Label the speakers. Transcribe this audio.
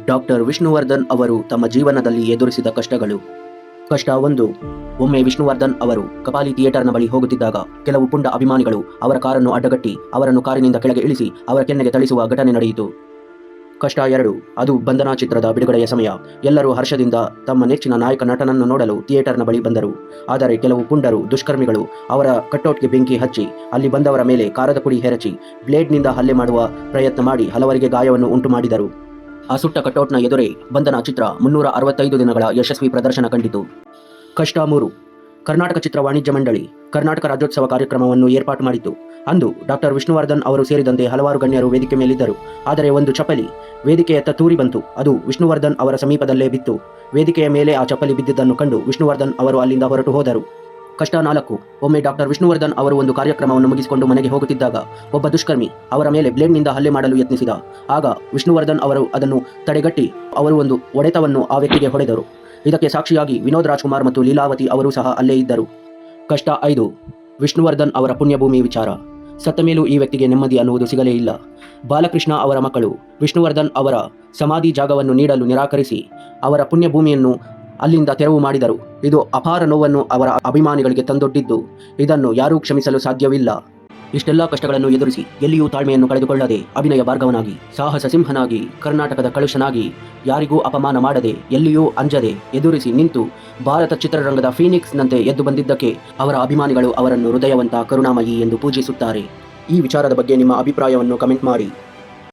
Speaker 1: Doctor Vishnuvardhan ಅವರು ತಮ್ಮ ಜೀವನದಲ್ಲಿ ಎದುರಿಸಿದ ಕಷ್ಟಗಳು. ಕಷ್ಟ 1. ಒಮ್ಮೆ ವಿಷ್ಣುವರ್ಧನ್ ಅವರು ಕಪಾಲಿ ಥಿಯೇಟರ್ನ ಬಳಿ ಹೋಗುತ್ತಿದ್ದಾಗ ಕೆಲವು ಪುಂಡ ಅಭಿಮಾನಿಗಳು ಅವರ ಕಾರನ್ನು ಅಡ್ಡಗಟ್ಟಿ ಅವರನ್ನು ಕಾರಿನಿಂದ ಕೆಳಗೆ ಇಳಿಸಿ ಅವರ ಕೆನ್ನೆಗೆ ಥಳಿಸುವ ಘಟನೆ ನಡೆಯಿತು. ಕಷ್ಟ 2. ಅದು ಬಂಧನ ಚಿತ್ರದ ಬಿಡುಗಡೆಯ ಸಮಯ. ಎಲ್ಲರೂ ಹರ್ಷದಿಂದ ತಮ್ಮ ನೆಚ್ಚಿನ ನಾಯಕ ನಟನನ್ನು ನೋಡಲು ಥಿಯೇಟರ್ನ ಬಳಿ ಬಂದರು. ಆದರೆ ಕೆಲವು ಪುಂಡರು ದುಷ್ಕರ್ಮಿಗಳು ಅವರ ಕಟೌಟ್ಗೆ ಬೆಂಕಿ ಹಚ್ಚಿ ಅಲ್ಲಿ ಬಂದವರ ಮೇಲೆ ಕಾರದ ಪುಡಿ ಎರಚಿ ಬ್ಲೇಡ್ನಿಂದ ಹಲ್ಲೆ ಮಾಡುವ ಪ್ರಯತ್ನ ಮಾಡಿ ಹಲವರಿಗೆ ಗಾಯವನ್ನು ಉಂಟು ಮಾಡಿದರು. ಆ ಸುಟ್ಟ ಕಟೌಟ್ನ ಎದುರೇ ಬಂಧನ ಚಿತ್ರ 365 ದಿನಗಳ ಯಶಸ್ವಿ ಪ್ರದರ್ಶನ ಕಂಡಿತು. ಕಷ್ಟ 3. ಕರ್ನಾಟಕ ಚಿತ್ರ ವಾಣಿಜ್ಯ ಮಂಡಳಿ ಕರ್ನಾಟಕ ರಾಜ್ಯೋತ್ಸವ ಕಾರ್ಯಕ್ರಮವನ್ನು ಏರ್ಪಾಟು ಮಾಡಿತು. ಅಂದು ಡಾಕ್ಟರ್ ವಿಷ್ಣುವರ್ಧನ್ ಅವರು ಸೇರಿದಂತೆ ಹಲವಾರು ಗಣ್ಯರು ವೇದಿಕೆ ಮೇಲಿದ್ದರು. ಆದರೆ ಒಂದು ಚಪ್ಪಲಿ ವೇದಿಕೆಯತ್ತ ತೂರಿ ಬಂತು. ಅದು ವಿಷ್ಣುವರ್ಧನ್ ಅವರ ಸಮೀಪದಲ್ಲೇ ಬಿತ್ತು. ವೇದಿಕೆಯ ಮೇಲೆ ಆ ಚಪ್ಪಲಿ ಬಿದ್ದಿದ್ದನ್ನು ಕಂಡು ವಿಷ್ಣುವರ್ಧನ್ ಅವರು ಅಲ್ಲಿಂದ ಹೊರಟು ಹೋದರು. ಕಷ್ಟ 4. ಒಮ್ಮೆ ಡಾಕ್ಟರ್ ವಿಷ್ಣುವರ್ಧನ್ ಅವರು ಒಂದು ಕಾರ್ಯಕ್ರಮವನ್ನು ಮುಗಿಸಿಕೊಂಡು ಮನೆಗೆ ಹೋಗುತ್ತಿದ್ದಾಗ ಒಬ್ಬ ದುಷ್ಕರ್ಮಿ ಅವರ ಮೇಲೆ ಬ್ಲೇಡ್ನಿಂದ ಹಲ್ಲೆ ಮಾಡಲು ಯತ್ನಿಸಿದ. ಆಗ ವಿಷ್ಣುವರ್ಧನ್ ಅವರು ಅದನ್ನು ತಡೆಗಟ್ಟಿ ಅವರು ಒಂದು ಹೊಡೆತವನ್ನು ಆ ವ್ಯಕ್ತಿಗೆ ಹೊಡೆದರು. ಇದಕ್ಕೆ ಸಾಕ್ಷಿಯಾಗಿ ವಿನೋದ್ ರಾಜ್ಕುಮಾರ್ ಮತ್ತು ಲೀಲಾವತಿ ಅವರು ಸಹ ಅಲ್ಲೇ ಇದ್ದರು. ಕಷ್ಟ 5. ವಿಷ್ಣುವರ್ಧನ್ ಅವರ ಪುಣ್ಯಭೂಮಿ ವಿಚಾರ. ಸತ್ತ ಮೇಲೂ ಈ ವ್ಯಕ್ತಿಗೆ ನೆಮ್ಮದಿ ಅನ್ನುವುದು ಸಿಗಲೇ ಇಲ್ಲ. ಬಾಲಕೃಷ್ಣ ಅವರ ಮಕ್ಕಳು ವಿಷ್ಣುವರ್ಧನ್ ಅವರ ಸಮಾಧಿ ಜಾಗವನ್ನು ನೀಡಲು ನಿರಾಕರಿಸಿ ಅವರ ಪುಣ್ಯಭೂಮಿಯನ್ನು ಅಲ್ಲಿಂದ ತೆರವು ಮಾಡಿದರು. ಇದು ಅಪಾರ ನೋವನ್ನು ಅವರ ಅಭಿಮಾನಿಗಳಿಗೆ ತಂದೊಡ್ಡಿದ್ದು ಇದನ್ನು ಯಾರೂ ಕ್ಷಮಿಸಲು ಸಾಧ್ಯವಿಲ್ಲ. ಇಷ್ಟೆಲ್ಲ ಕಷ್ಟಗಳನ್ನು ಎದುರಿಸಿ ಎಲ್ಲಿಯೂ ತಾಳ್ಮೆಯನ್ನು ಕಳೆದುಕೊಳ್ಳದೆ ಅಭಿನಯ ಭಾರ್ಗವನಾಗಿ ಸಾಹಸ ಸಿಂಹನಾಗಿ ಕರ್ನಾಟಕದ ಕಳುಷನಾಗಿ ಯಾರಿಗೂ ಅಪಮಾನ ಮಾಡದೆ ಎಲ್ಲಿಯೂ ಅಂಜದೆ ಎದುರಿಸಿ ನಿಂತು ಭಾರತ ಚಿತ್ರರಂಗದ ಫೀನಿಕ್ಸ್ನಂತೆ ಎದ್ದು ಬಂದಿದ್ದಕ್ಕೆ ಅವರ ಅಭಿಮಾನಿಗಳು ಅವರನ್ನು ಹೃದಯವಂತ ಕರುಣಾಮಯಿ ಎಂದು ಪೂಜಿಸುತ್ತಾರೆ. ಈ ವಿಚಾರದ ಬಗ್ಗೆ ನಿಮ್ಮ ಅಭಿಪ್ರಾಯವನ್ನು ಕಮೆಂಟ್ ಮಾಡಿ.